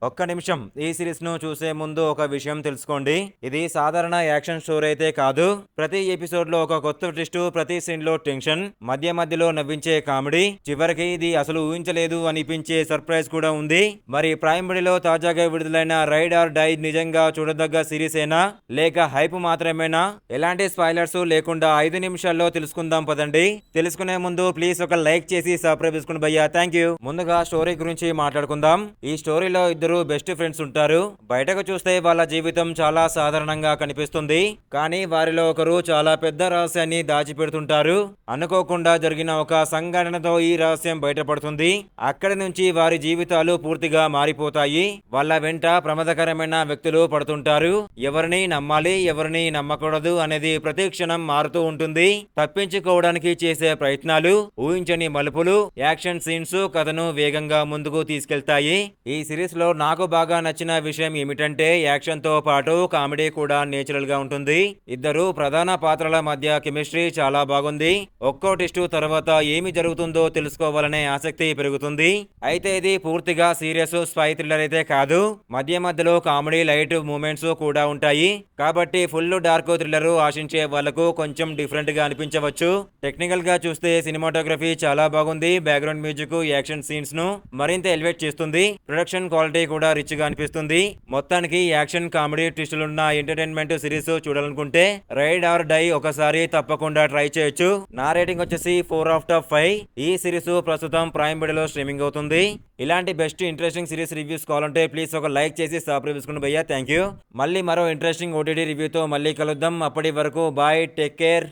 ఒక్క నిమిషం. ఈ సిరీస్‌ను చూసే ముందు ఒక విషయం తెలుసుకోండి. ఇది సాధారణ యాక్షన్ స్టోరీ అయితే కాదు. ప్రతి ఎపిసోడ్‌లో ఒక కొత్త ట్విస్ట్, ప్రతి సీన్‌లో టెన్షన్, మధ్య మధ్యలో నవ్వించే కామెడీ, చివరికి ఇది అసలు ఊహించలేదు అనిపించే సర్ప్రైజ్ కూడా ఉంది. మరి ప్రైమ్ వీడియోలో తాజాగా విడుదలైన రైడ్ ఆర్ డై నిజంగా చూడదగ్గ సిరీసేనా? లేక హైప్ మాత్రమేనా? ఎలాంటి స్పాయిలర్స్ లేకుండా 5 నిమిషాల్లో తెలుసుకుందాం పదండి. తెలుసుకునే ముందు ప్లీజ్ ఒక లైక్ చేసి సబ్స్క్రైబ్ చేసుకోండి భయ్యా. థాంక్యూ. ముందుగా స్టోరీ గురించి మాట్లాడుకుందాం. ఈ స్టోరీలో ఇద్దరు బెస్ట్ ఫ్రెండ్స్ ఉంటారు. బయటకు చూస్తే వాళ్ళ జీవితం చాలా సాధారణంగా కనిపిస్తుంది. కానీ వారిలో ఒకరు చాలా పెద్ద రహస్యాన్ని దాచిపెడుతుంటారు. అనుకోకుండా జరిగిన ఒక సంఘటనతో ఈ రహస్యం బయటపడుతుంది. అక్కడి నుంచి వారి జీవితాలు పూర్తిగా మారిపోతాయి. వాళ్ళ వెంట ప్రమాదకరమైన వ్యక్తులు పడుతుంటారు. ఎవరిని నమ్మాలి, ఎవరిని నమ్మకూడదు అనేది ప్రతి క్షణం మారుతూ ఉంటుంది. తప్పించుకోవడానికి చేసే ప్రయత్నాలు, ఊహించని మలుపులు, యాక్షన్ సీన్స్ కథను వేగంగా ముందుకు తీసుకెళ్తాయి. ఈ సిరీస్ లో నాకు బాగా నచ్చిన విషయం ఏమిటంటే యాక్షన్ తో పాటు కామెడీ కూడా నేచురల్ గా ఉంటుంది. ఇద్దరు ప్రధాన పాత్రల మధ్య కెమిస్ట్రీ చాలా బాగుంది. ఒక్కో టెస్ట్ తర్వాత ఏమి జరుగుతుందో తెలుసుకోవాలనే ఆసక్తి పెరుగుతుంది. అయితే ఇది పూర్తిగా సీరియస్ స్పై థ్రిల్లర్ అయితే కాదు. మధ్య మధ్యలో కామెడీ లైట్ మూమెంట్స్ కూడా ఉంటాయి. కాబట్టి ఫుల్ డార్క్ థ్రిల్లర్ ఆశించే వాళ్లకు కొంచెం డిఫరెంట్ గా అనిపించవచ్చు. టెక్నికల్ గా చూస్తే సినిమాటోగ్రఫీ చాలా బాగుంది. బ్యాక్గ్రౌండ్ మ్యూజిక్ యాక్షన్ సీన్స్ ను మరింత ఎలివేట్ చేస్తుంది. ప్రొడక్షన్ క్వాలిటీ కూడా రిచ్ గా అనిపిస్తుంది. మొత్తానికి యాక్షన్ కామెడీ ట్విస్టులున్న ఎంటర్టైన్మెంట్ సిరీస్ చూడాలనుకుంటే రైడ్ ఆర్ డై ఒకసారి తప్పకుండా ట్రై చేయొచ్చు. నా రేటింగ్ వచ్చేసి 4/5. ఈ సిరీస్ ప్రస్తుతం ప్రైమ్ వీడియోలో స్ట్రీమింగ్ అవుతుంది. ఇలాంటి బెస్ట్ ఇంట్రెస్టింగ్ సిరీస్ రివ్యూస్ కావాలంటే ప్లీజ్ ఒక లైక్ చేసి సబ్స్క్రైబ్ చేసుకోండి భయ్యా. Thank you. మళ్ళీ మరో ఇంట్రెస్టింగ్ ఓటీటీ రివ్యూతో మళ్ళీ కలుద్దాం. అప్పటి వరకు బాయ్, టేక్ కేర్.